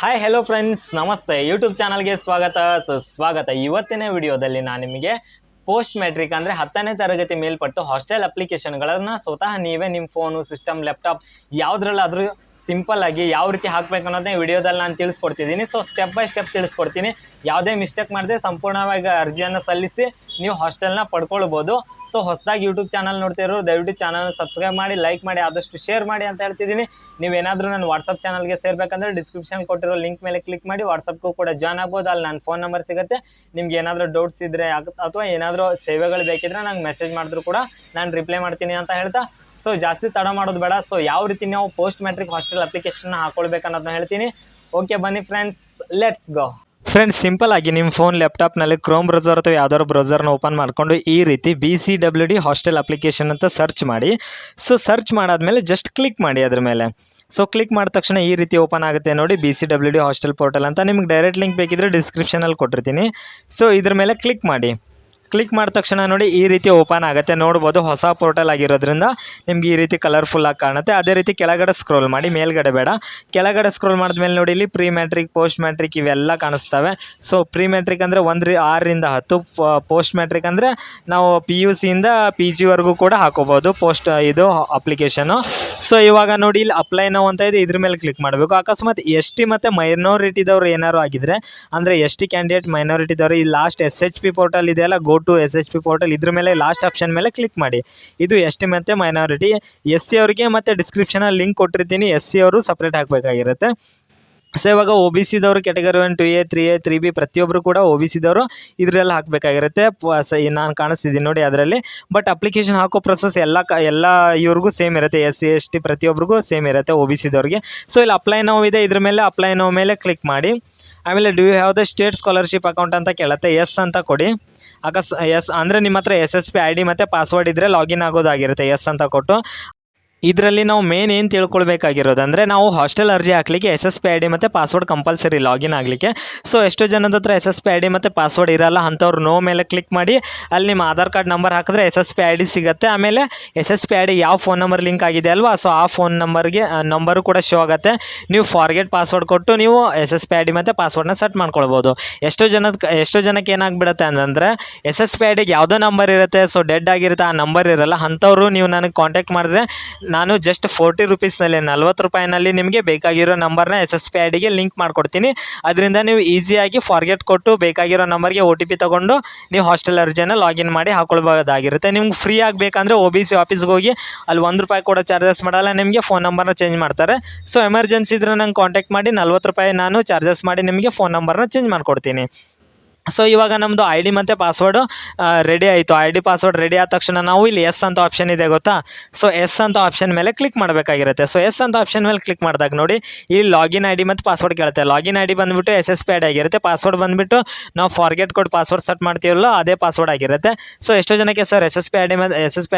Hi hello friends, ನಮಸ್ತೆ. YouTube ಚಾನಲ್ಗೆ ಸ್ವಾಗತ. ಇವತ್ತಿನ ವಿಡಿಯೋದಲ್ಲಿ ನಾನು ನಿಮಗೆ ಪೋಸ್ಟ್ ಮ್ಯಾಟ್ರಿಕ್ ಅಂದರೆ 10ನೇ ತರಗತಿ ಮೇಲ್ಪಟ್ಟು ಹಾಸ್ಟೆಲ್ ಅಪ್ಲಿಕೇಶನ್ಗಳನ್ನು ಸ್ವತಃ ನೀವೇ ನಿಮ್ಮ ಫೋನು, ಸಿಸ್ಟಮ್, ಲ್ಯಾಪ್ಟಾಪ್ ಯಾವುದ್ರಲ್ಲಾದರೂ ಸಿಂಪಲ್ ಆಗಿ ಯಾವ ರೀತಿ ಹಾಕಬೇಕು ಅನ್ನೋದನ್ನ ವಿಡಿಯೋದಲ್ಲಿ ನಾನು ತಿಳಿಸ್ಕೊಡ್ತಿದ್ದೀನಿ. ಸೊ ಸ್ಟೆಪ್ ಬೈ ಸ್ಟೆಪ್ ತಿಳಿಸ್ಕೊಡ್ತೀನಿ. ಯಾವುದೇ ಮಿಸ್ಟೇಕ್ ಮಾಡದೆ ಸಂಪೂರ್ಣವಾಗಿ ಅರ್ಜಿಯನ್ನು ಸಲ್ಲಿಸಿ ನೀವು ಹಾಸ್ಟೆಲ್ನ ಪಡ್ಕೊಳ್ಬೋದು. ಸೊ ಹೊಸದಾಗಿ ಯೂಟ್ಯೂಬ್ ಚಾನಲ್ ನೋಡ್ತಿರೋ ದಯವಿಟ್ಟು ಚಾನಲ್ ಸಬ್ಸ್ಕ್ರೈಬ್ ಮಾಡಿ, ಲೈಕ್ ಮಾಡಿ, ಆದಷ್ಟು ಶೇರ್ ಮಾಡಿ ಅಂತ ಹೇಳ್ತಿದ್ದೀನಿ. ನೀವೇನಾದರೂ ನನ್ನ ವಾಟ್ಸಪ್ ಚಾನಲ್ಗೆ ಸೇರಬೇಕಂದ್ರೆ ಡಿಸ್ಕ್ರಿಪ್ಷನ್ ಕೊಟ್ಟಿರೋ ಲಿಂಕ್ ಮೇಲೆ ಕ್ಲಿಕ್ ಮಾಡಿ ವಾಟ್ಸಪ್ಗೂ ಕೂಡ ಜಾಯ್ನ್ ಆಗ್ಬೋದು. ಅಲ್ಲಿ ನನ್ನ ಫೋನ್ ನಂಬರ್ ಸಿಗುತ್ತೆ. ನಿಮ್ಗೆ ಏನಾದರೂ ಡೌಟ್ಸ್ ಇದ್ದರೆ ಅಥವಾ ಏನಾದರೂ ಸೇವೆಗಳು ಬೇಕಿದ್ರೆ ನಂಗೆ ಮೆಸೇಜ್ ಮಾಡಿದ್ರು ಕೂಡ ನಾನು ರಿಪ್ಲೈ ಮಾಡ್ತೀನಿ ಅಂತ ಹೇಳ್ತಾ, ಸೊ ಜಾಸ್ತಿ ತಡ ಮಾಡೋದು ಬೇಡ. ಸೊ ಯಾವ ರೀತಿ ನಾವು ಪೋಸ್ಟ್ ಮ್ಯಾಟ್ರಿಕ್ ಹಾಸ್ಟೆಲ್ ಅಪ್ಲಿಕೇಶನ್ ಹಾಕೊಳ್ಬೇಕು ಅನ್ನೋದನ್ನ ಹೇಳ್ತೀನಿ. ಓಕೆ ಬನ್ನಿ friends, let's go. Friends, simple ಆಗಿ ನಿಮ್ಮ ಫೋನ್, ಲ್ಯಾಪ್ಟಾಪ್ನಲ್ಲಿ ಕ್ರೋಮ್ ಬ್ರೌಸರ್ ಅಥವಾ ಯಾವ್ದಾದ್ರು ಬ್ರೌಸರ್ನ ಓಪನ್ ಮಾಡಿಕೊಂಡು ಈ ರೀತಿ BCWD ಹಾಸ್ಟೆಲ್ ಅಪ್ಲಿಕೇಶನ್ ಅಂತ ಸರ್ಚ್ ಮಾಡಿ. ಸೊ ಸರ್ಚ್ ಮಾಡಾದ್ಮೇಲೆ ಜಸ್ಟ್ ಕ್ಲಿಕ್ ಮಾಡಿ ಅದ್ರ ಮೇಲೆ. ಸೊ ಕ್ಲಿಕ್ ಮಾಡಿದ ತಕ್ಷಣ ಈ ರೀತಿ ಓಪನ್ ಆಗುತ್ತೆ ನೋಡಿ, BCWD ಹಾಸ್ಟೆಲ್ ಪೋರ್ಟಲ್ ಅಂತ. ನಿಮ್ಗೆ ಡೈರೆಕ್ಟ್ ಲಿಂಕ್ ಬೇಕಿದ್ರೆ ಡಿಸ್ಕ್ರಿಪ್ಷನಲ್ಲಿ ಕೊಟ್ಟಿರ್ತೀನಿ. ಸೊ ಇದ್ರ ಮೇಲೆ ಕ್ಲಿಕ್ ಮಾಡಿ. ಕ್ಲಿಕ್ ಮಾಡಿದ ತಕ್ಷಣ ನೋಡಿ ಈ ರೀತಿ ಓಪನ್ ಆಗುತ್ತೆ. ನೋಡ್ಬೋದು, ಹೊಸ ಪೋರ್ಟಲ್ ಆಗಿರೋದ್ರಿಂದ ನಿಮ್ಗೆ ಈ ರೀತಿ ಕಲರ್ಫುಲ್ಲಾಗಿ ಕಾಣುತ್ತೆ. ಅದೇ ರೀತಿ ಕೆಳಗಡೆ ಸ್ಕ್ರೋಲ್ ಮಾಡಿ, ಮೇಲ್ಗಡೆ ಬೇಡ, ಕೆಳಗಡೆ ಸ್ಕ್ರೋಲ್ ಮಾಡಿದ್ಮೇಲೆ ನೋಡಿ ಇಲ್ಲಿ ಪ್ರೀ ಮ್ಯಾಟ್ರಿಕ್, ಪೋಸ್ಟ್ ಮ್ಯಾಟ್ರಿಕ್ ಇವೆಲ್ಲ ಕಾಣಿಸ್ತವೆ. ಸೊ ಪ್ರೀ ಮ್ಯಾಟ್ರಿಕ್ ಅಂದರೆ 6 ರಿಂದ 10, ಪೋಸ್ಟ್ ಮ್ಯಾಟ್ರಿಕ್ ಅಂದರೆ ನಾವು PUC ಇಂದ PG ವರೆಗೂ ಕೂಡ ಹಾಕೋಬೋದು ಇದು ಅಪ್ಲಿಕೇಶನು. ಸೊ ಇವಾಗ ನೋಡಿ ಇಲ್ಲಿ ಅಪ್ಲೈ ನೌ ಅಂತ ಇದೆ, ಇದ್ರ ಮೇಲೆ ಕ್ಲಿಕ್ ಮಾಡಬೇಕು. ಅಕಸ್ಮಾತ್ ST ಮತ್ತು ಮೈನಾರಿಟಿದವ್ರು ಏನಾರು ಆಗಿದ್ರೆ, ಅಂದರೆ ST ಕ್ಯಾಂಡಿಡೇಟ್, ಮೈನಾರಿಟಿದವರು, ಈ ಲಾಸ್ಟ್ SHP ಪೋರ್ಟಲ್ ಇದೆಯಲ್ಲ, ಗೋ ಟು SHP ಪೋರ್ಟಲ್, ಇದ್ರ ಮೇಲೆ ಲಾಸ್ಟ್ ಆಪ್ಷನ್ ಮೇಲೆ ಕ್ಲಿಕ್ ಮಾಡಿ. ಇದು ST ಮತ್ತು ಮೈನಾರಿಟಿ. SC ಅವರಿಗೆ ಮತ್ತು ಡಿಸ್ಕ್ರಿಪ್ಷನಲ್ಲಿ ಲಿಂಕ್ ಕೊಟ್ಟಿರ್ತೀನಿ, SC ಅವರು ಸಪ್ರೇಟ್ ಹಾಕಬೇಕಾಗಿರುತ್ತೆ. ಸೊ ಇವಾಗ OBC ದವರು category 1, 2A, 3A, 3B ಪ್ರತಿಯೊಬ್ಬರು ಕೂಡ OBC ದವರು ಇದರೆಲ್ಲ ಹಾಕಬೇಕಾಗಿರುತ್ತೆ. ನಾನು ಕಾಣಿಸ್ತಿದ್ದೀನಿ ನೋಡಿ ಅದರಲ್ಲಿ. ಬಟ್ ಅಪ್ಲಿಕೇಶನ್ ಹಾಕೋ ಪ್ರೊಸೆಸ್ ಎಲ್ಲ ಇವ್ರಿಗೂ ಸೇಮ್ ಇರುತ್ತೆ, SC ST ಪ್ರತಿಯೊಬ್ಬರಿಗೂ ಸೇಮ್ ಇರುತ್ತೆ, OBC ದವ್ರಿಗೆ. ಸೊ ಇಲ್ಲಿ ಅಪ್ಲೈ ನೌ ಇದೆ, ಇದ್ರ ಮೇಲೆ ಅಪ್ಲೈ ನೌ ಮೇಲೆ ಕ್ಲಿಕ್ ಮಾಡಿ. ಆಮೇಲೆ do have the state scholarship account ಅಂತ ಕೇಳುತ್ತೆ, ಎಸ್ ಅಂತ ಕೊಡಿ. ಎಸ್ ಅಂದರೆ ನಿಮ್ಮ ಹತ್ರ SSP ID ಮತ್ತು ಪಾಸ್ವರ್ಡ್ ಇದ್ದರೆ ಲಾಗಿನ್ ಆಗೋದಾಗಿರುತ್ತೆ, ಎಸ್ ಅಂತ ಕೊಟ್ಟು. ಇದರಲ್ಲಿ ನಾವು ಮೇನ್ ಏನು ತಿಳ್ಕೊಳ್ಬೇಕಾಗಿರೋದು ಅಂದರೆ, ನಾವು ಹಾಸ್ಟೆಲ್ ಅರ್ಜಿ ಹಾಕಲಿಕ್ಕೆ SSP ID ಮತ್ತು ಪಾಸ್ವರ್ಡ್ ಕಂಪಲ್ಸರಿ ಲಾಗಿನ್ ಆಗಲಿಕ್ಕೆ. ಸೊ ಎಷ್ಟೋ ಜನದ ಹತ್ರ SSP ID ಮತ್ತು ಪಾಸ್ವರ್ಡ್ ಇರಲ್ಲ, ಅಂಥವ್ರು ನೋ ಮೇಲೆ ಕ್ಲಿಕ್ ಮಾಡಿ. ಅಲ್ಲಿ ನಿಮ್ಮ ಆಧಾರ್ ಕಾರ್ಡ್ ನಂಬರ್ ಹಾಕಿದ್ರೆ SSP ID ಸಿಗುತ್ತೆ. ಆಮೇಲೆ SSP ID ಯಾವ ಫೋನ್ ನಂಬರ್ ಲಿಂಕ್ ಆಗಿದೆ ಅಲ್ವಾ, ಸೊ ಆ ಫೋನ್ ನಂಬರು ಕೂಡ ಶೋ ಆಗುತ್ತೆ. ನೀವು ಫಾರ್ಗೆಟ್ ಪಾಸ್ವರ್ಡ್ ಕೊಟ್ಟು ನೀವು SSP ID ಮತ್ತು ಪಾಸ್ವರ್ಡ್ನ ಸೆಟ್ ಮಾಡ್ಕೊಳ್ಬೋದು. ಎಷ್ಟೋ ಜನಕ್ಕೆ ಏನಾಗ್ಬಿಡುತ್ತೆ ಅಂತಂದರೆ, SSP IDಗೆ ಯಾವುದೋ ನಂಬರ್ ಇರುತ್ತೆ, ಸೊ ಡೆಡ್ ಆಗಿರುತ್ತೆ, ಆ ನಂಬರ್ ಇರಲ್ಲ. ಅಂಥವ್ರು ನೀವು ನನಗೆ ಕಾಂಟ್ಯಾಕ್ಟ್ ಮಾಡಿದ್ರೆ ನಾನು ಜಸ್ಟ್ 40 ರೂಪೀಸ್ನಲ್ಲಿ, 40 ರೂಪಾಯಿನಲ್ಲಿ ನಿಮಗೆ ಬೇಕಾಗಿರೋ ನಂಬರ್ನ SSP IDಗೆ ಲಿಂಕ್ ಮಾಡಿಕೊಡ್ತೀನಿ. ಅದರಿಂದ ನೀವು ಈಸಿಯಾಗಿ ಫಾರ್ಗೆಟ್ ಕೊಟ್ಟು ಬೇಕಾಗಿರೋ ನಂಬರ್ಗೆ OTP ತೊಗೊಂಡು ನೀವು ಹಾಸ್ಟೆಲ್ ಅರ್ಜಿಯನ್ನು ಲಾಗಿನ್ ಮಾಡಿ ಹಾಕೊಳ್ಬೋದಾಗಿರುತ್ತೆ. ನಿಮ್ಗೆ ಫ್ರೀ ಆಗಬೇಕಂದ್ರೆ OBC ಆಫೀಸ್ಗೆ ಹೋಗಿ ಅಲ್ಲಿ ₹1 ಕೂಡ ಚಾರ್ಜಸ್ ಮಾಡಲ್ಲ, ನಿಮಗೆ ಫೋನ್ ನಂಬರ್ನ ಚೇಂಜ್ ಮಾಡ್ತಾರೆ. ಸೊ ಎಮರ್ಜೆನ್ಸಿ ಇದ್ರೆ ನಂಗೆ ಕಾಂಟ್ಯಾಕ್ಟ್ ಮಾಡಿ, ₹40 ನಾನು ಚಾರ್ಜಸ್ ಮಾಡಿ ನಿಮಗೆ ಫೋನ್ ನಂಬರ್ನ ಚೇಂಜ್ ಮಾಡಿಕೊಡ್ತೀನಿ. ಸೊ ಇವಾಗ ನಮ್ಮದು ID ಮತ್ತು ಪಾಸ್ವರ್ಡು ರೆಡಿ ಆಯಿತು. ID ಪಾಸ್ವರ್ಡ್ ರೆಡಿ ಆದ ತಕ್ಷಣ ನಾವು ಇಲ್ಲಿ ಎಸ್ ಅಂತ ಆಪ್ಷನ್ ಇದೆ ಗೊತ್ತಾ, ಸೊ ಎಸ್ ಅಂತ ಆಪ್ಷನ್ ಮೇಲೆ ಕ್ಲಿಕ್ ಮಾಡಬೇಕಾಗಿರುತ್ತೆ. ಸೊ ಎಸ್ ಅಂತ ಆಪ್ಷನ್ ಮೇಲೆ ಕ್ಲಿಕ್ ಮಾಡಿದಾಗ ನೋಡಿ ಇಲ್ಲಿ ಲಾಗಿನ್ ID ಮತ್ತು ಪಾಸ್ವರ್ಡ್ ಕೇಳುತ್ತೆ. ಲಾಗಿನ್ ID ಬಂದುಬಿಟ್ಟು SSP ID ಆಗಿರುತ್ತೆ, ಪಾಸ್ವರ್ಡ್ ಬಂದುಬಿಟ್ಟು ನಾವು ಫಾರ್ಗೆಟ್ ಕೊಟ್ಟು ಪಾಸ್ವರ್ಡ್ ಸೆಟ್ ಮಾಡ್ತೀವಲ್ಲ ಅದೇ ಪಾಸ್ವರ್ಡ್ ಆಗಿರುತ್ತೆ. ಸೊ ಎಷ್ಟೋ ಜನಕ್ಕೆ ಸರ್ SSP ID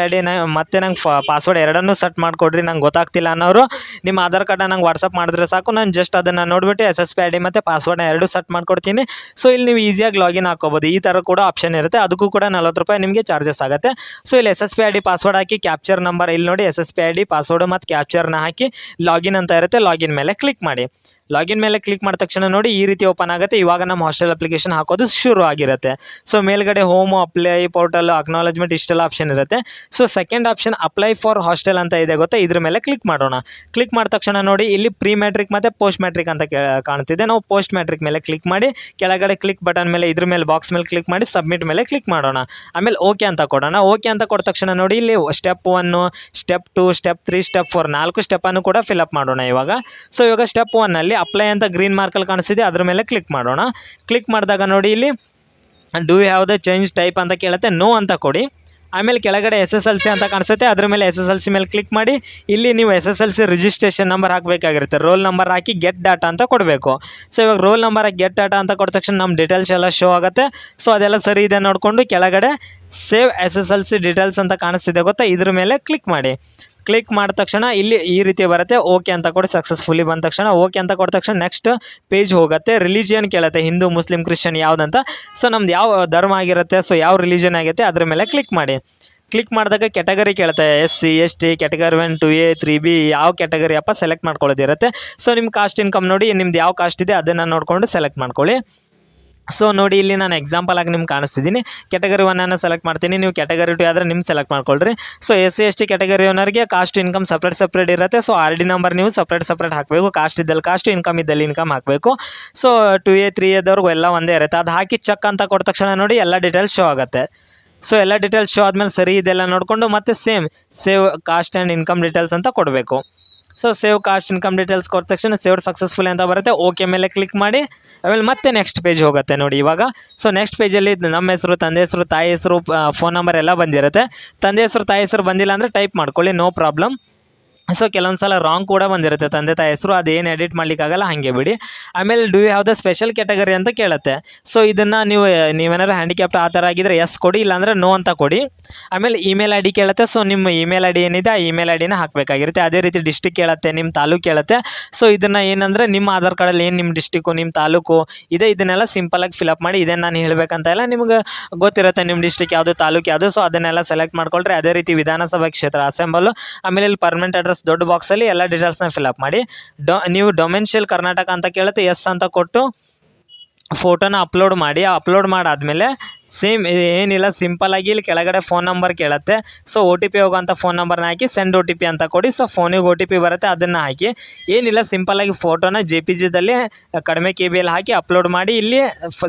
ಮತ್ತು ನಂಗೆ ಪಾಸ್ವರ್ಡ್ ಎರಡನ್ನೂ ಸೆಟ್ ಮಾಡಿಕೊಡ್ರಿ, ನಂಗೆ ಗೊತ್ತಾಗ್ತಿಲ್ಲ ಅನ್ನೋರು ನಿಮ್ಮ ಆಧಾರ್ ಕಾರ್ಡ್ನ ನಂಗೆ ವಾಟ್ಸಪ್ ಮಾಡಿದ್ರೆ ಸಾಕು, ನಾನು ಜಸ್ಟ್ ಅದನ್ನು ನೋಡಿಬಿಟ್ಟು SSP ID ಮತ್ತು ಪಾಸ್ವರ್ಡ್ನ ಎರಡೂ ಸೆಟ್ ಮಾಡ್ಕೊಡ್ತೀನಿ. ಸೊ ಇಲ್ಲಿ ನೀವು ಈಸಿಯಾಗಿ ಲಾಗಿನ್ ಹಾಕೋಬೋದು. ಈ ಥರ ಕೂಡ ಆಪ್ಷನ್ ಇರುತ್ತೆ, ಅದಕ್ಕೂ ಕೂಡ ₹40 ನಿಮಗೆ ಚಾರ್ಜಸ್ ಆಗುತ್ತೆ. ಸೊ ಇಲ್ಲಿ SSP ID ಪಾಸ್ವರ್ಡ್ ಹಾಕಿ, ಕ್ಯಾಪ್ಚರ್ ನಂಬರ್ ಇಲ್ಲಿ ನೋಡಿ SSP ID ಪಾಸ್ವರ್ಡ್ ಮತ್ತು ಕ್ಯಾಪ್ಚರ್ನ ಹಾಕಿ ಲಾಗಿನ್ ಅಂತ ಇರುತ್ತೆ, ಲಾಗಿನ್ ಮೇಲೆ ಕ್ಲಿಕ್ ಮಾಡಿ. ಲಾಗಿನ್ ಮೇಲೆ ಕ್ಲಿಕ್ ಮಾಡಿದ ತಕ್ಷಣ ನೋಡಿ ಈ ರೀತಿ ಓಪನ್ ಆಗುತ್ತೆ. ಇವಾಗ ನಮ್ಮ ಹಾಸ್ಟೆಲ್ ಅಪ್ಲಿಕೇಶನ್ ಹಾಕೋದು ಶುರು ಆಗಿರುತ್ತೆ. ಸೊ ಮೇಲ್ಗಡೆ ಹೋಮು, ಅಪ್ಲೈ, ಪೋರ್ಟಲ್, ಅಕ್ನಾಲಜ್ಮೆಂಟ್ ಇಷ್ಟೆಲ್ಲ ಆಪ್ಷನ್ ಇರುತ್ತೆ. So second option apply for hostel ಅಂತ ಇದೆ ಗೊತ್ತಾ, ಇದ್ರ ಮೇಲೆ ಕ್ಲಿಕ್ ಮಾಡೋಣ. ಕ್ಲಿಕ್ ಮಾಡಿದ ತಕ್ಷಣ ನೋಡಿ ಇಲ್ಲಿ ಪ್ರೀ ಮ್ಯಾಟ್ರಿಕ್ ಮತ್ತು ಪೋಸ್ಟ್ ಮ್ಯಾಟ್ರಿಕ್ ಅಂತ ಕಾಣ್ತಿದೆ. ನಾವು ಪೋಸ್ಟ್ ಮ್ಯಾಟ್ರಿಕ್ ಮೇಲೆ ಕ್ಲಿಕ್ ಮಾಡಿ ಕೆಳಗಡೆ ಕ್ಲಿಕ್ ಬಟನ್ ಮೇಲೆ ಇದ್ರ ಮೇಲೆ ಬಾಕ್ಸ್ ಮೇಲೆ ಕ್ಲಿಕ್ ಮಾಡಿ ಸಬ್ಮಿಟ್ ಮೇಲೆ ಕ್ಲಿಕ್ ಮಾಡೋಣ. ಆಮೇಲೆ ಓಕೆ ಅಂತ ಕೊಡೋಣ. ಓಕೆ ಅಂತ ಕೊಟ್ಟ ತಕ್ಷಣ ನೋಡಿ ಇಲ್ಲಿ ಸ್ಟೆಪ್ 1, ಸ್ಟೆಪ್ 2, ಸ್ಟೆಪ್ 3, ಸ್ಟೆಪ್ 4 4 ಸ್ಟೆಪ್ಪನ್ನು ಕೂಡ ಫಿಲಪ್ ಮಾಡೋಣ ಇವಾಗ. ಸೊ ಇವಾಗ ಸ್ಟೆಪ್ 1ನಲ್ಲಿ ಅಪ್ಲೈ ಅಂತ ಗ್ರೀನ್ ಮಾರ್ಕಲ್ಲಿ ಕಾಣಿಸ್ತಿದೆ, ಅದ್ರ ಮೇಲೆ ಕ್ಲಿಕ್ ಮಾಡೋಣ. ಕ್ಲಿಕ್ ಮಾಡಿದಾಗ ನೋಡಿ ಇಲ್ಲಿ do have the change type ಅಂತ ಕೇಳುತ್ತೆ, ನೋ ಅಂತ ಕೊಡಿ. ಆಮೇಲೆ ಕೆಳಗಡೆ SSLC ಅಂತ ಕಾಣಿಸುತ್ತೆ, ಅದ್ರ ಮೇಲೆ SSLC ಮೇಲೆ ಕ್ಲಿಕ್ ಮಾಡಿ. ಇಲ್ಲಿ ನೀವು SSLC ರಿಜಿಸ್ಟ್ರೇಷನ್ ನಂಬರ್ ಹಾಕಬೇಕಾಗಿರುತ್ತೆ, ರೋಲ್ ನಂಬರ್ ಹಾಕಿ ಗೆಟ್ ಡಾಟಾ ಅಂತ ಕೊಡಬೇಕು. ಸೊ ಇವಾಗ ರೋಲ್ ನಂಬರ್ ಹಾಕಿ ಗೆಟ್ ಡಾಟಾ ಅಂತ ಕೊಟ್ಟ ತಕ್ಷಣ ನಮ್ಮ ಡೀಟೇಲ್ಸ್ ಎಲ್ಲ ಶೋ ಆಗುತ್ತೆ. ಸೊ ಅದೆಲ್ಲ ಸರಿ ಇದೆ ನೋಡಿಕೊಂಡು ಕೆಳಗಡೆ ಸೇವ್ SSLC ಡೀಟೇಲ್ಸ್ ಅಂತ ಕಾಣಿಸ್ತಿದೆ ಗೊತ್ತಾ, ಇದ್ರ ಮೇಲೆ ಕ್ಲಿಕ್ ಮಾಡಿ. ಕ್ಲಿಕ್ ಮಾಡಿದ ತಕ್ಷಣ ಇಲ್ಲಿ ಈ ರೀತಿ ಬರುತ್ತೆ, ಓಕೆ ಅಂತ ಕೊಡಿ. ಸಕ್ಸಸ್ಫುಲಿ ಬಂದ ತಕ್ಷಣ ಓಕೆ ಅಂತ ಕೊಟ್ಟ ತಕ್ಷಣ ನೆಕ್ಸ್ಟ್ ಪೇಜ್ ಹೋಗುತ್ತೆ. ರಿಲಿಜಿಯನ್ ಕೇಳುತ್ತೆ, ಹಿಂದೂ, ಮುಸ್ಲಿಂ, ಕ್ರಿಶ್ಚಿಯನ್ ಯಾವುದಂತ. ಸೊ ನಮ್ದು ಯಾವ ಧರ್ಮ ಆಗಿರುತ್ತೆ, ಸೊ ಯಾವ ರಿಲಿಜಿಯನ್ ಆಗುತ್ತೆ ಅದ್ರ ಮೇಲೆ ಕ್ಲಿಕ್ ಮಾಡಿ. ಕ್ಲಿಕ್ ಮಾಡಿದಾಗ ಕ್ಯಾಟಗರಿ ಕೇಳುತ್ತೆ SC ST category 1 2A 3B ಯಾವ ಕ್ಯಾಟಗರಿ ಅಪ್ಪ ಸೆಲೆಕ್ಟ್ ಮಾಡ್ಕೊಳ್ಳೋದಿರುತ್ತೆ. ಸೊ ನಿಮ್ಮ ಕಾಸ್ಟ್ ಇನ್ಕಮ್ ನೋಡಿ ನಿಮ್ದು ಯಾವ ಕಾಸ್ಟ್ ಇದೆ ಅದನ್ನು ನೋಡಿಕೊಂಡು ಸೆಲೆಕ್ಟ್ ಮಾಡ್ಕೊಳ್ಳಿ. ಸೊ ನೋಡಿ ಇಲ್ಲಿ ನಾನು ಎಕ್ಸಾಂಪಲ್ ಆಗಿ ನಿಮ್ಗೆ ಕಾಣಿಸ್ತಿದ್ದೀನಿ. ಕ್ಯಾಟಗರಿ 1 ಸೆಲೆಕ್ಟ್ ಮಾಡ್ತೀನಿ, ನೀವು ಕ್ಯಾಟಗರಿ 2 ಆದರೆ ನಿಮ್ಮ ಸೆಲೆಕ್ಟ್ ಮಾಡ್ಕೊಳ್ರಿ. ಸೊ SC ST ಕ್ಯಾಟಗರಿ ಓನರ್ಗೆ ಕಾಸ್ಟ್ ಇನ್ಕಮ್ ಸಪ್ರೇಟ್ ಇರುತ್ತೆ. ಸೊ RD ನಂಬರ್ ನೀವು ಸಪ್ರೇಟ್ ಹಾಕಬೇಕು. ಕಾಸ್ಟ್ ಇದ್ದಲ್ಲಿ ಕಾಸ್ಟ್, ಇನ್ಕಮ್ ಇದ್ದಲ್ಲಿ ಇನ್ಕಮ್ ಹಾಕಬೇಕು. ಸೊ 2A 3Aದವ್ರಿಗೂ ಎಲ್ಲ ಒಂದೇ ಇರುತ್ತೆ. ಅದು ಹಾಕಿ ಚೆಕ್ ಅಂತ ಕೊಟ್ಟ ತಕ್ಷಣ ನೋಡಿ ಎಲ್ಲ ಡೀಟೇಲ್ಸ್ ಶೋ ಆಗುತ್ತೆ. ಸೊ ಎಲ್ಲ ಡೀಟೇಲ್ಸ್ ಶೋ ಆದಮೇಲೆ ಸರಿ ಇದೆಲ್ಲ ನೋಡಿಕೊಂಡು ಮತ್ತೆ save cost and income details ಅಂತ ಕೊಡಬೇಕು. So save caste income details ಕೊಟ್ಟ ತಕ್ಷಣ ಸೇವ್ಡ್ ಸಕ್ಸಸ್ಫುಲ್ ಅಂತ ಬರುತ್ತೆ. ಓಕೆ ಮೇಲೆ ಕ್ಲಿಕ್ ಮಾಡಿ ಆಮೇಲೆ ಮತ್ತೆ ನೆಕ್ಸ್ಟ್ ಪೇಜ್ ಹೋಗುತ್ತೆ ನೋಡಿ ಇವಾಗ. ಸೊ ನೆಕ್ಸ್ಟ್ ಪೇಜಲ್ಲಿ ನಮ್ಮ ಹೆಸರು, ತಂದೆ ಹೆಸರು, ತಾಯಿ ಹೆಸರು, ಫೋನ್ ನಂಬರ್ ಎಲ್ಲ ಬಂದಿರುತ್ತೆ. ತಂದೆ ಹೆಸರು ತಾಯಿ ಹೆಸರು ಬಂದಿಲ್ಲ ಅಂದರೆ ಟೈಪ್ ಮಾಡ್ಕೊಳ್ಳಿ, ನೋ ಪ್ರಾಬ್ಲಮ್. ಸೊ ಕೆಲವೊಂದು ಸಲ ರಾಂಗ್ ಕೂಡ ಬಂದಿರುತ್ತೆ ತಂದೆ ತಾಯಿ ಹೆಸರು, ಅದೇನು ಎಡಿಟ್ ಮಾಡಲಿಕ್ಕಾಗಲ್ಲ, ಹಾಗೆ ಬಿಡಿ. ಆಮೇಲೆ do you have the special category ಅಂತ ಕೇಳುತ್ತೆ. ಸೊ ಇದನ್ನು ನೀವೇನಾದ್ರು ಹ್ಯಾಂಡಿಕ್ಯಾಪ್ಟ್ ಆ ಥರ ಆಗಿದ್ರೆ ಎಸ್ ಕೊಡಿ, ಇಲ್ಲಾಂದರೆ ನೋ ಅಂತ ಕೊಡಿ. ಆಮೇಲೆ ಇಮೇಲ್ ಐ ಡಿ ಕೇಳುತ್ತೆ. ಸೊ ನಿಮ್ಮ ಇಮೇಲ್ ಐ ಡಿ ಏನಿದೆ ಆ ಇಮೇಲ್ ಐ ಡಿನ ಹಾಕಬೇಕಾಗಿರುತ್ತೆ. ಅದೇ ರೀತಿ ಡಿಸ್ಟಿಕ್ ಕೇಳುತ್ತೆ, ನಿಮ್ಮ ತಾಲೂಕು ಕೇಳುತ್ತೆ. ಸೊ ಇದನ್ನು ಏನಂದರೆ ನಿಮ್ಮ ಆಧಾರ್ ಕಾರ್ಡಲ್ಲಿ ಏನು ನಿಮ್ಮ ಡಿಸ್ಟಿಕ್ಕು ನಿಮ್ಮ ತಾಲೂಕು ಇದೆ ಇದನ್ನೆಲ್ಲ ಸಿಂಪಲಾಗಿ ಫಿಲಪ್ ಮಾಡಿ. ಇದೇನು ನಾನು ಹೇಳಬೇಕಂತ ಇಲ್ಲ, ನಿಮ್ಗೆ ಗೊತ್ತಿರುತ್ತೆ ನಿಮ್ಮ ಡಿಸ್ಟಿಕ್ ಯಾವುದು ತಾಲೂಕು ಯಾವುದು. ಸೊ ಅದನ್ನೆಲ್ಲ ಸೆಲೆಕ್ಟ್ ಮಾಡ್ಕೊಳ್ರಿ. ಅದೇ ರೀತಿ ವಿಧಾನಸಭಾ ಕ್ಷೇತ್ರ ಅಸೆಂಬಲು, ಆಮೇಲೆ ಇಲ್ಲಿ ಪರ್ಮನೆಂಟ್ ಅಡ್ರೆಸ್ ದೊಡ್ಡ ಬಾಕ್ಸಲ್ಲಿ ಎಲ್ಲ ಡೀಟೇಲ್ಸ್ನ ಫಿಲಪ್ ಮಾಡಿ. ನೀವು ಡೊಮೆನ್ಷಿಯಲ್ ಕರ್ನಾಟಕ ಅಂತ ಕೇಳುತ್ತೆ, ಎಸ್ ಅಂತ ಕೊಟ್ಟು ಫೋಟೋನ ಅಪ್ಲೋಡ್ ಮಾಡಿ. ಅಪ್ಲೋಡ್ ಮಾಡಾದಮೇಲೆ ಸೇಮ್ ಏನಿಲ್ಲ, ಸಿಂಪಲಾಗಿ ಇಲ್ಲಿ ಕೆಳಗಡೆ ಫೋನ್ ನಂಬರ್ ಕೇಳುತ್ತೆ. ಸೊ OTP ಹೋಗೋಂಥ ಫೋನ್ ನಂಬರ್ನ ಹಾಕಿ ಸೆಂಡ್ OTP ಅಂತ ಕೊಡಿ. ಸೊ ಫೋನಿಗೆ OTP ಬರುತ್ತೆ, ಅದನ್ನು ಹಾಕಿ. ಏನಿಲ್ಲ, ಸಿಂಪಲಾಗಿ ಫೋಟೋನ JPGದಲ್ಲಿ ಕಡಿಮೆ KBಯಲ್ಲಿ ಹಾಕಿ ಅಪ್ಲೋಡ್ ಮಾಡಿ. ಇಲ್ಲಿ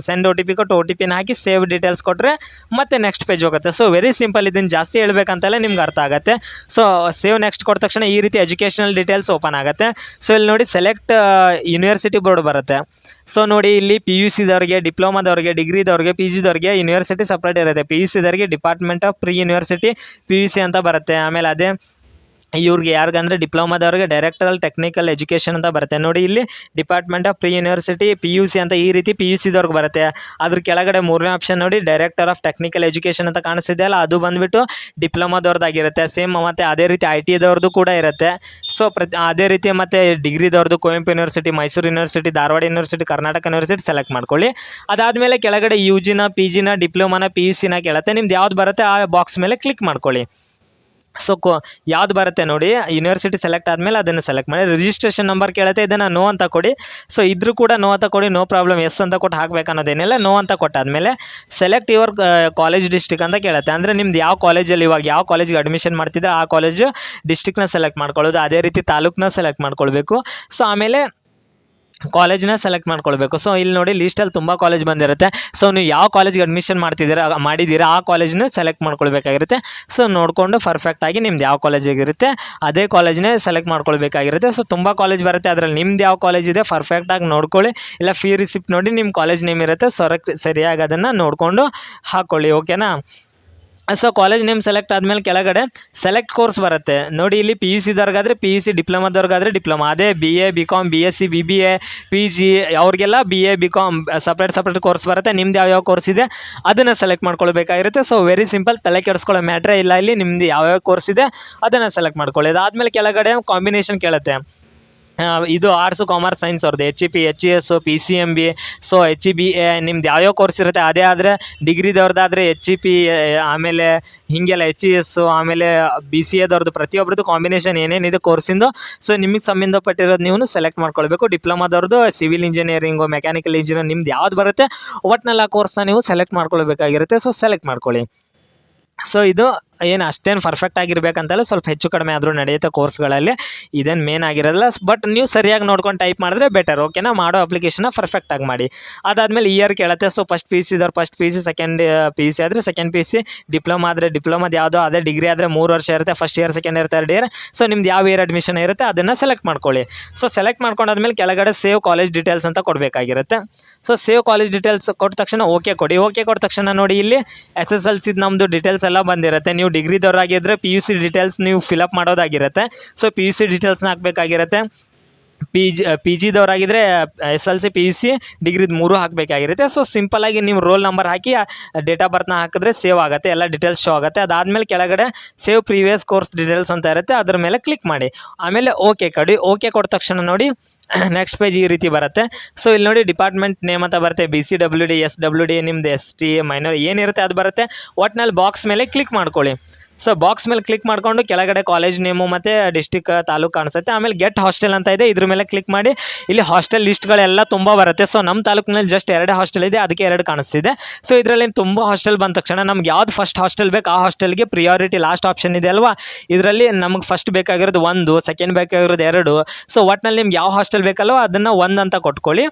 ಸೆಂಡ್ OTP ಕೊಟ್ಟು OTPನ ಹಾಕಿ ಸೇವ್ ಡೀಟೇಲ್ಸ್ ಕೊಟ್ಟರೆ ಮತ್ತೆ ನೆಕ್ಸ್ಟ್ ಪೇಜ್ ಹೋಗುತ್ತೆ. ಸೊ ವೆರಿ ಸಿಂಪಲ್, ಇದನ್ನು ಜಾಸ್ತಿ ಹೇಳ್ಬೇಕಂತಲ್ಲ, ನಿಮ್ಗೆ ಅರ್ಥ ಆಗುತ್ತೆ. ಸೊ ಸೇವ್ ನೆಕ್ಸ್ಟ್ ಕೊಟ್ಟ ತಕ್ಷಣ ಈ ರೀತಿ ಎಜುಕೇಷನಲ್ ಡೀಟೇಲ್ಸ್ ಓಪನ್ ಆಗುತ್ತೆ. ಸೊ ಇಲ್ಲಿ ನೋಡಿ ಸೆಲೆಕ್ಟ್ ಯೂನಿವರ್ಸಿಟಿ ಬೋರ್ಡ್ ಬರುತ್ತೆ. ಸೊ ನೋಡಿ ಇಲ್ಲಿ PUC ದವ್ರಿಗೆ, ಡಿಪ್ಲೊಮಾದವ್ರಿಗೆ, ಡಿಗ್ರಿದವ್ರಿಗೆ, PGದವ್ರಿಗೆ ಯೂನಿವರ್ಸಿಟಿ ಸಪ್ರೇಟ್ ಇರುತ್ತೆ. PUC ದವ್ರಿಗೆ department of pre university PUC ಅಂತ ಬರುತ್ತೆ. ಆಮೇಲೆ ಅದೇ ಇವ್ರಿಗೆ ಯಾರಿಗಂದರೆ ಡಿಪ್ಲೊಮಾದವ್ರಿಗೆ ಡೈರೆಕ್ಟರಲ್ ಟೆಕ್ನಿಕಲ್ ಎಜುಕೇಷನ್ ಅಂತ ಬರುತ್ತೆ. ನೋಡಿ ಇಲ್ಲಿ department of pre university PUC ಅಂತ ಈ ರೀತಿ PUC ದವ್ರಿಗೆ ಬರುತ್ತೆ. ಅದ್ರ ಕೆಳಗಡೆ ಮೂರನೇ ಆಪ್ಷನ್ ನೋಡಿ ಡೈರೆಕ್ಟರ್ ಆಫ್ ಟೆಕ್ನಿಕಲ್ ಎಜುಕೇಷನ್ ಅಂತ ಕಾಣಿಸ್ತಿದೆ ಅಲ್ಲ, ಅದು ಬಂದುಬಿಟ್ಟು ಡಿಪ್ಲೊಮಾದವ್ರದ್ದಾಗಿರುತ್ತೆ. ಸೇಮ್ ಮತ್ತು ಅದೇ ರೀತಿ IT ದವ್ರದ್ದು ಕೂಡ ಇರುತ್ತೆ. ಸೊ ಅದೇ ರೀತಿ ಮತ್ತು ಡಿಗ್ರಿದವ್ರದ್ದು Kuvempu university, Mysuru university, Dharwad university, Karnataka university select ಮಾಡ್ಕೊಳ್ಳಿ. ಅದಾದಮೇಲೆ ಕೆಳಗಡೆ UGನ, PGನ, ಡಿಪ್ಲೊಮಾನ, PUCನ ಕೇಳುತ್ತೆ. ನಿಮ್ದು ಯಾವ್ದು ಬರುತ್ತೆ ಆ ಬಾಕ್ಸ್ ಮೇಲೆ ಕ್ಲಿಕ್ ಮಾಡ್ಕೊಳ್ಳಿ. ಸೊ ಯಾವ್ದು ಬರುತ್ತೆ ನೋಡಿ, ಯೂನಿವರ್ಸಿಟಿ ಸೆಲೆಕ್ಟ್ ಆದಮೇಲೆ ಅದನ್ನು ಸೆಲೆಕ್ಟ್ ಮಾಡಿ. ರಿಜಿಸ್ಟ್ರೇಷನ್ ನಂಬರ್ ಕೇಳುತ್ತೆ, ಇದನ್ನು ನೋ ಅಂತ ಕೊಡಿ. ಸೊ ಇದ್ರೂ ಕೂಡ ನೋ ಅಂತ ಕೊಡಿ, ನೋ ಪ್ರಾಬ್ಲಮ್. ಎಸ್ ಅಂತ ಕೊಟ್ಟು ಹಾಕಬೇಕು ಅನ್ನೋದೇನಿಲ್ಲ. ನೋ ಅಂತ ಕೊಟ್ಟಾದಮೇಲೆ ಸೆಲೆಕ್ಟ್ ಯುವರ್ ಕಾಲೇಜ್ ಡಿಸ್ಟಿಕ್ ಅಂತ ಕೇಳುತ್ತೆ. ಅಂದರೆ ನಿಮ್ದು ಯಾವ ಕಾಲೇಜಲ್ಲಿ ಇವಾಗ ಯಾವ ಕಾಲೇಜಿಗೆ ಅಡ್ಮಿಷನ್ ಮಾಡ್ತಿದ್ರೆ ಆ ಕಾಲೇಜು ಡಿಸ್ಟಿಕ್ನ ಸೆಲೆಕ್ಟ್ ಮಾಡ್ಕೊಳ್ಳೋದು. ಅದೇ ರೀತಿ ತಾಲೂಕನ್ನ ಸೆಲೆಕ್ಟ್ ಮಾಡ್ಕೊಳ್ಬೇಕು. ಸೊ ಆಮೇಲೆ ಕಾಲೇಜ್ನ ಸೆಲೆಕ್ಟ್ ಮಾಡ್ಕೊಳ್ಬೇಕು. ಸೊ ಇಲ್ಲಿ ನೋಡಿ ಲೀಸ್ಟಲ್ಲಿ ತುಂಬ ಕಾಲೇಜ್ ಬಂದಿರುತ್ತೆ. ಸೊ ನೀವು ಯಾವ ಕಾಲೇಜಿಗೆ ಅಡ್ಮಿಷನ್ ಮಾಡಿದ್ದೀರಾ ಆ ಕಾಲೇಜ್ನ ಸೆಲೆಕ್ಟ್ ಮಾಡ್ಕೊಳ್ಬೇಕಾಗಿರುತ್ತೆ. ಸೊ ನೋಡಿಕೊಂಡು ಪರ್ಫೆಕ್ಟಾಗಿ ನಿಮ್ದು ಯಾವ ಕಾಲೇಜಿಗಿರುತ್ತೆ ಅದೇ ಕಾಲೇಜ್ನೇ ಸೆಲೆಕ್ಟ್ ಮಾಡ್ಕೊಳ್ಬೇಕಾಗಿರುತ್ತೆ. ಸೊ ತುಂಬ ಕಾಲೇಜ್ ಬರುತ್ತೆ, ಅದರಲ್ಲಿ ನಿಮ್ದು ಯಾವ ಕಾಲೇಜ್ ಇದೆ ಪರ್ಫೆಕ್ಟಾಗಿ ನೋಡ್ಕೊಳ್ಳಿ. ಇಲ್ಲ ಫೀ ರಿಸಿಪ್ಟ್ ನೋಡಿ ನಿಮ್ಮ ಕಾಲೇಜ್ ನೇಮ್ ಇರುತ್ತೆ, ಸರಿಯಾಗಿ ಅದನ್ನು ನೋಡಿಕೊಂಡು ಹಾಕ್ಕೊಳ್ಳಿ. ಓಕೆನಾ. ಸೊ ಕಾಲೇಜ್ ನೇಮ್ ಸೆಲೆಕ್ಟ್ ಆದಮೇಲೆ ಕೆಳಗಡೆ ಸೆಲೆಕ್ಟ್ ಕೋರ್ಸ್ ಬರುತ್ತೆ ನೋಡಿ. ಇಲ್ಲಿ PUC ದವ್ರಿಗಾದರೆ PUC, ಡಿಪ್ಲೊಮಾದವ್ರಿಗಾದರೆ ಡಿಪ್ಲೊಮಾ. ಅದೇ BA BCom BSc BBA PG ಅವ್ರಿಗೆಲ್ಲ BA BCom ಸಪ್ರೇಟ್ ಕೋರ್ಸ್ ಬರುತ್ತೆ. ನಿಮ್ದು ಯಾವ್ಯಾವ ಕೋರ್ಸ್ ಇದೆ ಅದನ್ನು ಸೆಲೆಕ್ಟ್ ಮಾಡ್ಕೊಳ್ಬೇಕಾಗಿರುತ್ತೆ. ಸೊ ವೆರಿ ಸಿಂಪಲ್, ತಲೆ ಕೆಡಿಸ್ಕೊಳ್ಳೋ ಮ್ಯಾಟ್ರೇ ಇಲ್ಲ. ಇಲ್ಲಿ ನಿಮ್ಮದು ಯಾವ್ಯಾವ ಕೋರ್ಸ್ ಇದೆ ಅದನ್ನು ಸೆಲೆಕ್ಟ್ ಮಾಡ್ಕೊಳ್ಳಿ. ಅದಾದಮೇಲೆ ಕೆಳಗಡೆ ಕಾಂಬಿನೇಷನ್ ಕೇಳುತ್ತೆ. ಇದು ಆರ್ಟ್ಸು, ಕಾಮರ್ಸ್, ಸೈನ್ಸ್ ಅವ್ರದ್ದು HEP HES PCMB. So HEBA ನಿಮ್ದು ಯಾವ್ಯಾವ ಕೋರ್ಸ್ ಇರುತ್ತೆ ಅದೇ. ಆದರೆ ಡಿಗ್ರಿದವ್ರದ್ದಾದರೆ HEP, ಆಮೇಲೆ ಹೀಗೆಲ್ಲ HES, ಆಮೇಲೆ BCAದವ್ರದ್ದು ಪ್ರತಿಯೊಬ್ಬರದ್ದು ಕಾಂಬಿನೇಷನ್ ಏನೇನಿದೆ ಕೋರ್ಸಿಂದು. ಸೊ ನಿಮಗೆ ಸಂಬಂಧಪಟ್ಟಿರೋದು ನೀವು ಸೆಲೆಕ್ಟ್ ಮಾಡ್ಕೊಳ್ಬೇಕು. ಡಿಪ್ಲೊಮಾದವ್ರದ್ದು ಸಿವಿಲ್ ಇಂಜಿನಿಯರಿಂಗು, ಮೆಕ್ಯಾನಿಕಲ್ ಇಂಜಿನಿಯರ್, ನಿಮ್ದು ಯಾವ್ದು ಬರುತ್ತೆ ಒಟ್ಟಿನಲ್ಲಿ ಆ ಕೋರ್ಸ್ನ ನೀವು ಸೆಲೆಕ್ಟ್ ಮಾಡ್ಕೊಳ್ಬೇಕಾಗಿರುತ್ತೆ. ಸೊ ಸೆಲೆಕ್ಟ್ ಮಾಡ್ಕೊಳ್ಳಿ. ಸೊ ಇದು ಏನು ಅಷ್ಟೇನು ಪರ್ಫೆಕ್ಟ್ ಆಗಿರಬೇಕಂತಲ್ಲ, ಸ್ವಲ್ಪ ಹೆಚ್ಚು ಕಡಿಮೆ ಆದರೂ ನಡೆಯುತ್ತೆ ಕೋರ್ಸ್ಗಳಲ್ಲಿ, ಇದೇನು ಮೇನ್ ಆಗಿರೋದಿಲ್ಲ. ಬಟ್ ನೀವು ಸರಿಯಾಗಿ ನೋಡ್ಕೊಂಡು ಟೈಪ್ ಮಾಡಿದ್ರೆ ಬೆಟರ್. ಓಕೆನಾ. ಮಾಡೋ ಅಪ್ಲಿಕೇಶನ್ನ ಪರ್ಫೆಕ್ಟಾಗಿ ಮಾಡಿ. ಅದಾದಮೇಲೆ ಇಯರ್ ಕೇಳುತ್ತೆ. ಸೊ ಫಸ್ಟ್ PUC ಇದ್ದವ್ರು ಫಸ್ಟ್ PUC, ಸೆಕೆಂಡ್ PUC ಆದರೆ ಸೆಕೆಂಡ್ PUC, ಡಿಪ್ಲೊಮಾ ಆದರೆ ಡಿಪ್ಲೊಮಾದ ಯಾವುದೋ ಅದೇ, ಡಿಗ್ರಿ ಆದರೆ 3 ವರ್ಷ ಇರುತ್ತೆ, first year, second year, third year. So ನಿಮ್ದು ಯಾವ ಇಯರ್ ಅಡ್ಮಿಷನ್ ಇರುತ್ತೆ ಅದನ್ನು ಸೆಲೆಕ್ಟ್ ಮಾಡ್ಕೊಳ್ಳಿ. ಸೊ ಸೆಲೆಕ್ಟ್ ಮಾಡ್ಕೊಂಡಾದ್ಮೇಲೆ ಕೆಳಗಡೆ ಸೇವ್ ಕಾಲೇಜ್ ಡೀಟೇಲ್ಸ್ ಅಂತ ಕೊಡಬೇಕಾಗಿರುತ್ತೆ. ಸೊ ಸೇವ್ ಕಾಲೇಜ್ ಡೀಟೇಲ್ಸ್ ಕೊಟ್ಟ ತಕ್ಷಣ ಓಕೆ ಕೊಡಿ. ಓಕೆ ಕೊಟ್ಟ ತಕ್ಷಣ ನೋಡಿ ಇಲ್ಲಿ SSLC ನಮ್ಮದು ಡೀಟೇಲ್ಸ್ ಎಲ್ಲ ಬಂದಿರುತ್ತೆ. ನೀವು ಡಿಗ್ರಿದವ್ರಾಗಿದ್ದರೆ PUC ಡೀಟೇಲ್ಸ್ ನೀವು ಫಿಲಪ್ ಮಾಡೋದಾಗಿರುತ್ತೆ. ಸೊ PUC ಡೀಟೇಲ್ಸ್ನ ಹಾಕಬೇಕಾಗಿರುತ್ತೆ. PG ದವರಾಗಿದ್ದರೆ SLC PUC ಡಿಗ್ರಿದು 3 ಹಾಕಬೇಕಾಗಿರುತ್ತೆ. ಸೊ ಸಿಂಪಲಾಗಿ ನೀವು ರೋಲ್ ನಂಬರ್ ಹಾಕಿ ಡೇಟ್ ಆಫ್ ಬರ್ತ್ನ ಹಾಕಿದ್ರೆ ಸೇವ್ ಆಗುತ್ತೆ, ಎಲ್ಲ ಡೀಟೇಲ್ಸ್ ಶೋ ಆಗುತ್ತೆ. ಅದಾದಮೇಲೆ ಕೆಳಗಡೆ ಸೇವ್ ಪ್ರೀವಿಯಸ್ ಕೋರ್ಸ್ ಡೀಟೇಲ್ಸ್ ಅಂತ ಇರುತ್ತೆ, ಅದ್ರ ಮೇಲೆ ಕ್ಲಿಕ್ ಮಾಡಿ. ಆಮೇಲೆ ಓಕೆ ಕೊಡಿ. ಓಕೆ ಕೊಟ್ಟ ತಕ್ಷಣ ನೋಡಿ ನೆಕ್ಸ್ಟ್ ಪೇಜ್ ಈ ರೀತಿ ಬರುತ್ತೆ. ಸೊ ಇಲ್ಲಿ ನೋಡಿ ಡಿಪಾರ್ಟ್ಮೆಂಟ್ ನೇಮ್ ಅಂತ ಬರುತ್ತೆ, BCWD SWD, ನಿಮ್ಮದು ST ಮೈನರ್ ಏನಿರುತ್ತೆ ಅದು ಬರುತ್ತೆ. ಒಟ್ಟಿನಲ್ಲಿ ಬಾಕ್ಸ್ ಮೇಲೆ ಕ್ಲಿಕ್ ಮಾಡ್ಕೊಳ್ಳಿ. ಸೊ ಬಾಕ್ಸ್ ಮೇಲೆ ಕ್ಲಿಕ್ ಮಾಡಿಕೊಂಡು ಕೆಳಗಡೆ ಕಾಲೇಜ್ ನೇಮು ಮತ್ತು ಡಿಸ್ಟಿಕ್ ತಾಲೂಕು ಕಾಣಿಸುತ್ತೆ. ಆಮೇಲೆ ಗೆಟ್ ಹಾಸ್ಟೆಲ್ ಅಂತ ಇದೆ, ಇದ್ರ ಮೇಲೆ ಕ್ಲಿಕ್ ಮಾಡಿ ಇಲ್ಲಿ ಹಾಸ್ಟೆಲ್ ಲಿಸ್ಟ್ಗಳೆಲ್ಲ ತುಂಬ ಬರುತ್ತೆ. ಸೊ ನಮ್ಮ ತಾಲೂಕಿನಲ್ಲಿ ಜಸ್ಟ್ 2 ಹಾಸ್ಟೆಲ್ ಇದೆ, ಅದಕ್ಕೆ 2 ಕಾಣಿಸ್ತಿದೆ. ಸೊ ಇದರಲ್ಲಿ ತುಂಬ ಹಾಸ್ಟೆಲ್ ಬಂದ ತಕ್ಷಣ ನಮ್ಗೆ ಯಾವ್ದು ಫಸ್ಟ್ ಹಾಸ್ಟೆಲ್ ಬೇಕು ಆ ಹಾಸ್ಟೆಲ್ಗೆ ಪ್ರಿಯಾರಿಟಿ ಲಾಸ್ಟ್ ಆಪ್ಷನ್ ಇದೆ ಅಲ್ವಾ, ಇದರಲ್ಲಿ ನಮಗೆ ಫಸ್ಟ್ ಬೇಕಾಗಿರೋದು 1, ಸೆಕೆಂಡ್ ಬೇಕಾಗಿರೋದು 2. ಸೊ ಒಟ್ಟಿನಲ್ಲಿ ನಿಮ್ಗೆ ಯಾವ ಹಾಸ್ಟೆಲ್ ಬೇಕಲ್ವ ಅದನ್ನು 1 ಅಂತ ಕೊಟ್ಕೊಳ್ಳಿ.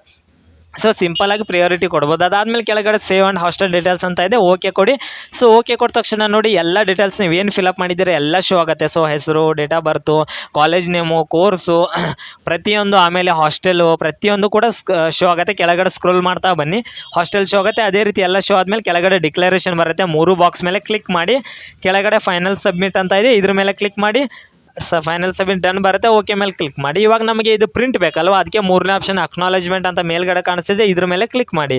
ಸೊ ಸಿಂಪಲಾಗಿ ಪ್ರಿಯಾರಿಟಿ ಕೊಡ್ಬೋದು. ಅದಾದಮೇಲೆ ಕೆಳಗಡೆ ಸೇವ್ ಆ್ಯಂಡ್ ಹಾಸ್ಟೆಲ್ ಡೀಟೇಲ್ಸ್ ಅಂತ ಇದೆ, ಓಕೆ ಕೊಡಿ. ಸೊ ಓಕೆ ಕೊಟ್ಟ ತಕ್ಷಣ ನೋಡಿ ಎಲ್ಲ ಡೀಟೇಲ್ಸ್ ನೀವು ಏನು ಫಿಲಪ್ ಮಾಡಿದ್ದೀರಿ ಎಲ್ಲ ಶೋ ಆಗುತ್ತೆ. ಸೊ ಹೆಸರು, date of birth, college name, course ಪ್ರತಿಯೊಂದು, ಆಮೇಲೆ ಹಾಸ್ಟೆಲು ಪ್ರತಿಯೊಂದು ಕೂಡ ಶೋ ಆಗುತ್ತೆ. ಕೆಳಗಡೆ ಸ್ಕ್ರೋಲ್ ಮಾಡ್ತಾ ಬನ್ನಿ, ಹಾಸ್ಟೆಲ್ ಶೋ ಆಗುತ್ತೆ. ಅದೇ ರೀತಿ ಎಲ್ಲ ಶೋ ಆದಮೇಲೆ ಕೆಳಗಡೆ ಡಿಕ್ಲರೇಷನ್ ಬರುತ್ತೆ. 3 ಬಾಕ್ಸ್ ಮೇಲೆ ಕ್ಲಿಕ್ ಮಾಡಿ ಕೆಳಗಡೆ ಫೈನಲ್ ಸಬ್ಮಿಟ್ ಅಂತ ಇದೆ, ಇದ್ರ ಮೇಲೆ ಕ್ಲಿಕ್ ಮಾಡಿ ಫೈನಲ್ ಸಬ್ಮಿಟ್ ಡನ್ ಬರುತ್ತೆ, ಓಕೆ ಮೇಲೆ ಕ್ಲಿಕ್ ಮಾಡಿ. ಇವಾಗ ನಮಗೆ ಇದು ಪ್ರಿಂಟ್ ಬೇಕಲ್ವ, ಅದಕ್ಕೆ 3ನೇ ಆಪ್ಷನ್ ಅಕ್ನಾಲೇಜ್ಮೆಂಟ್ ಅಂತ ಮೇಲ್ಗಡೆ ಕಾಣಿಸ್ತಿದೆ, ಇದ್ರ ಮೇಲೆ ಕ್ಲಿಕ್ ಮಾಡಿ.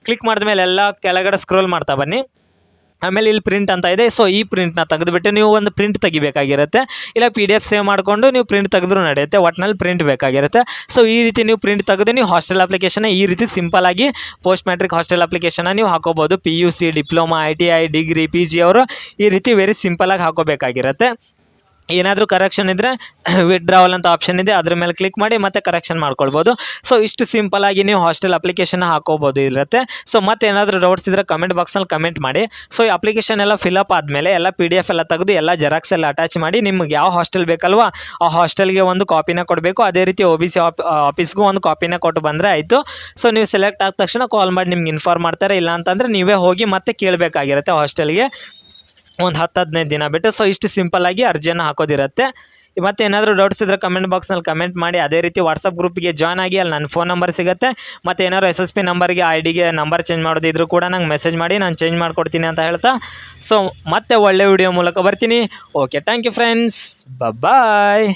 ಕ್ಲಿಕ್ ಮಾಡಿದ ಮೇಲೆ ಎಲ್ಲ ಕೆಳಗಡೆ ಸ್ಕ್ರೋಲ್ ಮಾಡ್ತಾ ಬನ್ನಿ. ಆಮೇಲೆ ಇಲ್ಲಿ ಪ್ರಿಂಟ್ ಅಂತ ಇದೆ. ಸೊ ಈ ಪ್ರಿಂಟ್ನ ತೆಗೆದುಬಿಟ್ಟು ನೀವು ಒಂದು ಪ್ರಿಂಟ್ ತೆಗಿಬೇಕಾಗಿರುತ್ತೆ, ಇಲ್ಲ PDF ಸೇವ್ ಮಾಡಿಕೊಂಡು ನೀವು ಪ್ರಿಂಟ್ ತೆಗೆದ್ರೂ ನಡೆಯುತ್ತೆ, ಒಟ್ಟಿನಲ್ಲಿ ಪ್ರಿಂಟ್ ಬೇಕಾಗಿರುತ್ತೆ. ಸೊ ಈ ರೀತಿ ನೀವು ಪ್ರಿಂಟ್ ತೆಗೆದು ನೀವು ಹಾಸ್ಟೆಲ್ ಅಪ್ಲಿಕೇಶನ್ ಈ ರೀತಿ ಸಿಂಪಲಾಗಿ ಪೋಸ್ಟ್ ಮ್ಯಾಟ್ರಿಕ್ ಹಾಸ್ಟೆಲ್ ಅಪ್ಲಿಕೇಶನ್ನ ನೀವು ಹಾಕೋಬೋದು. PUC, diploma, ITI, degree, PG ಅವರು ಈ ರೀತಿ ವೆರಿ ಸಿಂಪಲಾಗಿ ಹಾಕೋಬೇಕಾಗಿರುತ್ತೆ. ಏನಾದರೂ ಕರೆಕ್ಷನ್ ಇದ್ದರೆ ವಿಡ್ರಾವಲ್ ಅಂತ ಆಪ್ಷನ್ ಇದೆ, ಅದ್ರ ಮೇಲೆ ಕ್ಲಿಕ್ ಮಾಡಿ ಮತ್ತೆ ಕರೆಕ್ಷನ್ ಮಾಡ್ಕೊಳ್ಬೋದು. ಸೊ ಇಷ್ಟು ಸಿಂಪಲಾಗಿ ನೀವು ಹಾಸ್ಟೆಲ್ ಅಪ್ಲಿಕೇಶನ್ ಹಾಕೋಬೋದು ಇರುತ್ತೆ. ಸೊ ಮತ್ತೆ ಏನಾದರೂ ಡೌಟ್ಸ್ ಇದ್ದರೆ ಕಮೆಂಟ್ ಬಾಕ್ಸಲ್ಲಿ ಕಮೆಂಟ್ ಮಾಡಿ. ಸೊ ಈ ಅಪ್ಲಿಕೇಶನ್ ಎಲ್ಲ ಫಿಲಪ್ ಆದಮೇಲೆ ಎಲ್ಲ PDF ಎಲ್ಲ ತೆಗೆದು ಎಲ್ಲ ಜೆರಾಕ್ಸ್ ಎಲ್ಲ ಅಟ್ಯಾಚ್ ಮಾಡಿ ನಿಮ್ಗೆ ಯಾವ ಹಾಸ್ಟೆಲ್ ಬೇಕಲ್ವ ಆ ಹಾಸ್ಟೆಲ್ಗೆ ಒಂದು ಕಾಪಿನ ಕೊಡಬೇಕು. ಅದೇ ರೀತಿ OBC ಆಫೀಸ್ಗೂ ಒಂದು ಕಾಪಿನ ಕೊಟ್ಟು ಬಂದರೆ ಆಯಿತು. ಸೊ ನೀವು ಸೆಲೆಕ್ಟ್ ಆದ ತಕ್ಷಣ ಕಾಲ್ ಮಾಡಿ ನಿಮ್ಗೆ ಇನ್ಫಾರ್ಮ್ ಮಾಡ್ತಾರೆ, ಇಲ್ಲ ಅಂತಂದರೆ ನೀವೇ ಹೋಗಿ ಮತ್ತೆ ಕೇಳಬೇಕಾಗಿರುತ್ತೆ ಹಾಸ್ಟೆಲ್ಗೆ ಒಂದು 10-15 ದಿನ ಬಿಟ್ಟು. ಸೊ ಇಷ್ಟು ಸಿಂಪಲ್ಲಾಗಿ ಅರ್ಜಿಯನ್ನು ಹಾಕೋದಿರುತ್ತೆ. ಮತ್ತು ಏನಾದರೂ ಡೌಟ್ಸ್ ಇದ್ದರೆ ಕಮೆಂಟ್ ಬಾಕ್ಸ್ನಲ್ಲಿ ಕಮೆಂಟ್ ಮಾಡಿ. ಅದೇ ರೀತಿ ವಾಟ್ಸಪ್ ಗ್ರೂಪಿಗೆ ಜಾಯ್ನ್ ಆಗಿ, ಅಲ್ಲಿ ನನ್ನ ಫೋನ್ ನಂಬರ್ ಸಿಗುತ್ತೆ. ಮತ್ತು ಏನಾದ್ರು SSP ನಂಬರ್ಗೆ IDಗೆ ನಂಬರ್ ಚೇಂಜ್ ಮಾಡೋದಿದ್ರು ಕೂಡ ನಂಗೆ ಮೆಸೇಜ್ ಮಾಡಿ, ನಾನು ಚೇಂಜ್ ಮಾಡಿಕೊಡ್ತೀನಿ ಅಂತ ಹೇಳ್ತಾ, ಸೊ ಮತ್ತೆ ಒಳ್ಳೆ ವಿಡಿಯೋ ಮೂಲಕ ಬರ್ತೀನಿ. Okay, thank you friends, bye.